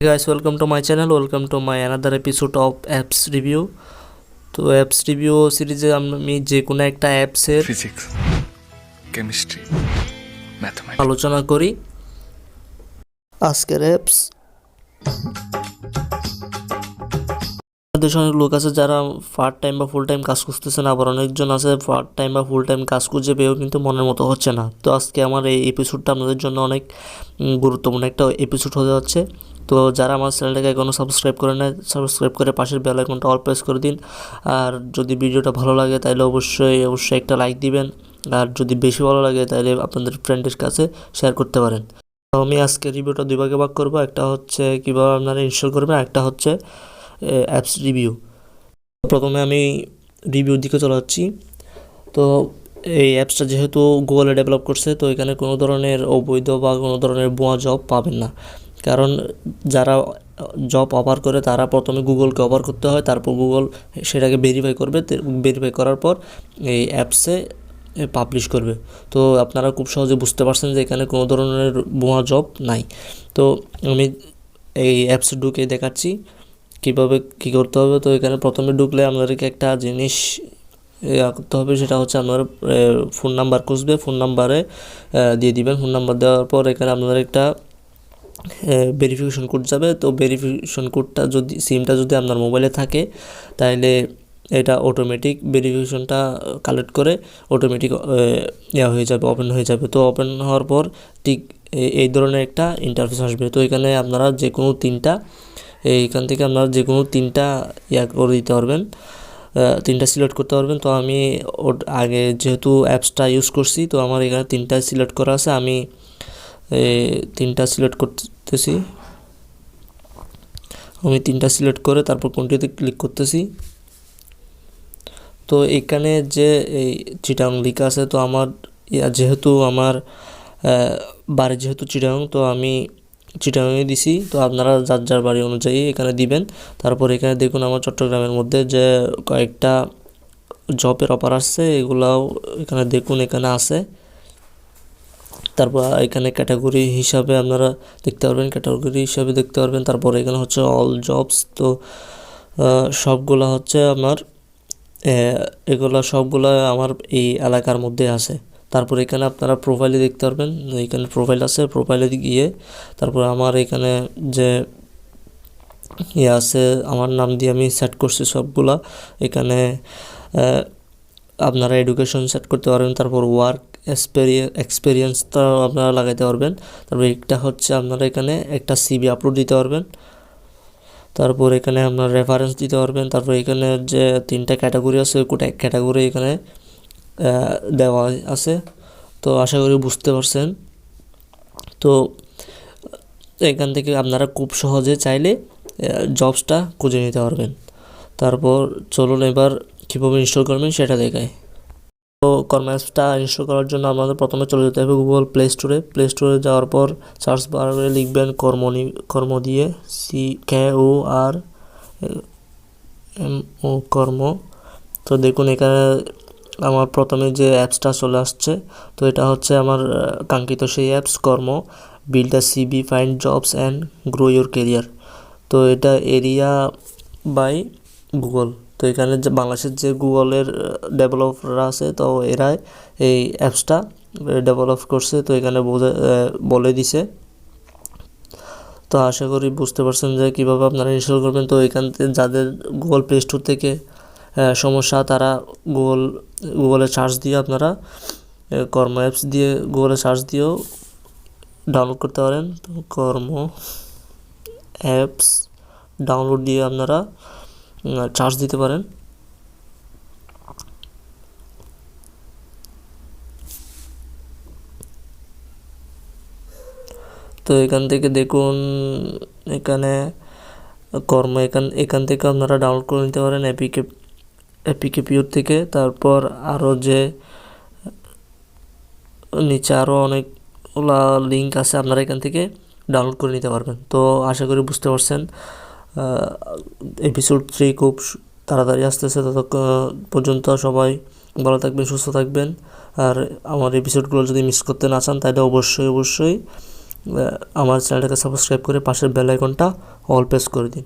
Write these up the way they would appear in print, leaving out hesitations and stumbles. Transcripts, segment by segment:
Guys, welcome to my channel. Welcome to my another episode of apps review. তো apps review সিরিজে আমি যে কোনো একটা অ্যাপসের ফিজিক্স, কেমিস্ট্রি, ম্যাথমেটিক্স আলোচনা করি। আজকের অ্যাপস দেশে অনেক লোক আছে যারা পার্ট টাইম বা ফুল টাইম কাজ করতেছেন, আবার অনেকজন আছে পার্ট টাইম বা ফুল টাইম কাজ খুঁজে পেয়েও কিন্তু মনের মতো হচ্ছে না। তো আজকে আমার এই এপিসোডটা আপনাদের জন্য অনেক গুরুত্বপূর্ণ একটা এপিসোড হতে যাচ্ছে। তো যারা আমার চ্যানেলটাকে এখনও সাবস্ক্রাইব করে নেয়, সাবস্ক্রাইব করে পাশের বেল আইকনটা অল প্রেস করে দিন। আর যদি ভিডিওটা ভালো লাগে তাহলে অবশ্যই একটা লাইক দিবেন। আর যদি বেশি ভালো লাগে তাহলে আপনাদের ফ্রেন্ডের কাছে শেয়ার করতে পারেন। তো আমি আজকে রিভিউটা দুই ভাগে ভাগ করবো। একটা হচ্ছে কীভাবে আপনারা ইনস্টল করবেন, একটা হচ্ছে অ্যাপস রিভিউ। প্রথমে আমি রিভিউর দিকে চলে যাচ্ছি। তো এই অ্যাপসটা যেহেতু গুগলে ডেভেলপ করছে, তো এখানে কোনো ধরনের অবৈধ বা কোনো ধরনের ভুয়া জব পাবেন না। কারণ যারা জব অফার করে তারা প্রথমে গুগলকে অফার করতে হয়, তারপর গুগল সেটাকে ভেরিফাই করবে। ভেরিফাই করার পর এই অ্যাপসে পাবলিশ করবে। তো আপনারা খুব সহজে বুঝতে পারছেন যে এখানে কোনো ধরনের ভুয়া জব নাই। তো আমি এই অ্যাপসে ঢুকে দেখাচ্ছি কীভাবে কী করতে হবে। তো এখানে প্রথমে ঢুকলে আপনাদেরকে একটা জিনিস করতে হবে, সেটা হচ্ছে আপনার ফোন নাম্বার খুঁজবে, ফোন নাম্বারে দিয়ে দিবেন। ফোন নাম্বার দেওয়ার পর এখানে আপনাদের একটা ভেরিফিকেশন কোড যাবে। তো ভেরিফিকেশন কোডটা যদি সিমটা যদি আপনার মোবাইলে থাকে তাহলে এটা অটোমেটিক ভেরিফিকেশনটা কালেক্ট করে অটোমেটিক হয়ে যাবে, ওপেন হয়ে যাবে। তো ওপেন হওয়ার পর ঠিক এই ধরনের একটা ইন্টারফেস আসবে। তো এখানে আপনারা যে কোনো তিনটা এইখান থেকে আপনারা যে কোনো তিনটা করে দিতে পারবেন, তিনটা সিলেক্ট করতে পারবেন। তো আমি আগে যেহেতু অ্যাপসটা ইউজ করছি, তো আমার এখানে তিনটা সিলেক্ট করা আছে। আমি তিনটা সিলেক্ট করতেছি। আমি তিনটা সিলেক্ট করে তারপর কোনটিতে ক্লিক করতেছি। তো এখানে যে এই চিটাং লেখা আছে, তো আমার যেহেতু আমার বাড়ি যেহেতু চিটাং, তো আমি চিটাগাংয়ে দিছি। তো আপনারা যার যার বাড়ি অনুযায়ী এখানে দিবেন। তারপর এখানে দেখুন আমার চট্টগ্রামের মধ্যে যে কয়েকটা জবের অফার আসছে, এগুলাও এখানে দেখুন এখানে আছে। তারপর এখানে ক্যাটাগরি হিসাবে আপনারা দেখতে পারবেন, তারপর এখানে হচ্ছে অল জবস। তো সবগুলা হচ্ছে আমার এগুলা সবগুলা আমার এই এলাকার মধ্যে আছে। তারপর এখানে আপনারা প্রোফাইলে দেখতে পারবেন, এখানে প্রোফাইল আছে। প্রোফাইলে গিয়ে তারপর আমার এখানে যে আছে আমার নাম দিয়ে আমি সেট করছি সবগুলা। এখানে আপনারা এডুকেশন সেট করতে পারবেন, তারপর ওয়ার্ক এক্সপিরিয়েন্সটা আপনারা লাগাইতে পারবেন। তারপর একটা হচ্ছে আপনারা এখানে একটা সিভি আপলোড দিতে পারবেন। তারপর এখানে আপনার রেফারেন্স দিতে পারবেন। তারপর এখানে যে তিনটা ক্যাটাগরি আছে, ক্যাটাগরি এখানে দেওয়া আছে। তো আশা করি বুঝতে পারছেন। তো এখান থেকে আপনারা খুব সহজে চাইলে জবসটা খুঁজে নিতে পারবেন। তারপর চলুন এবার কীভাবে ইনস্টল করবেন সেটা দেখায়। তো কর্ম অ্যাপসটা ইনস্টল করার জন্য আমাদের প্রথমে চলে যেতে হবে গুগল প্লে স্টোরে যাওয়ার পর সার্চ বারে লিখবেন কর্ম দিয়ে কর্ম। তো দেখুন এখানে আমার প্রথমে যে অ্যাপসটা চলে আসছে, তো এটা হচ্ছে আমার কাঙ্ক্ষিত সেই অ্যাপস কর্ম, build a CV, find jobs and grow your career. তো এটা এরিয়া বাই গুগল। তো এখানে যে বাংলাদেশের যে গুগলের ডেভেলপাররা আছে, তো এরাই এই অ্যাপসটা ডেভেলপ করছে। তো এখানে বলে দিছে। তো আশা করি বুঝতে পারছেন যে কীভাবে আপনারা ইনস্টল করবেন। তো এখান থেকে যাদের গুগল প্লে স্টোর থেকে সমস্যা, তারা গুগলে সার্চ দিয়ে আপনারা কর্ম অ্যাপস দিয়ে গুগলে সার্চ দিয়েও ডাউনলোড করতে পারেন। তো কর্ম অ্যাপস ডাউনলোড দিয়ে আপনারা চার্জ দিতে পারেন। তো এখান থেকে দেখুন এখানে কর্ম এখান থেকে আপনারা ডাউনলোড করে নিতে পারেন এপিকে পিওর থেকে। তারপর আরও যে নিচে আরও অনেকগুলা লিঙ্ক আছে, আপনারা এখান থেকে ডাউনলোড করে নিতে পারবেন। তো আশা করি বুঝতে পারছেন। এপিসোড 3 খুব তাড়াতাড়ি আসতেছে। ততক্ষণ পর্যন্ত সবাই ভালো থাকবেন, সুস্থ থাকবেন। আর আমার এপিসোডগুলো যদি মিস করতে না চান তাহলে অবশ্যই আমার চ্যানেলটাকে সাবস্ক্রাইব করে পাশের বেল আইকনটা অল প্রেস করে দিন।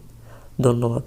ধন্যবাদ।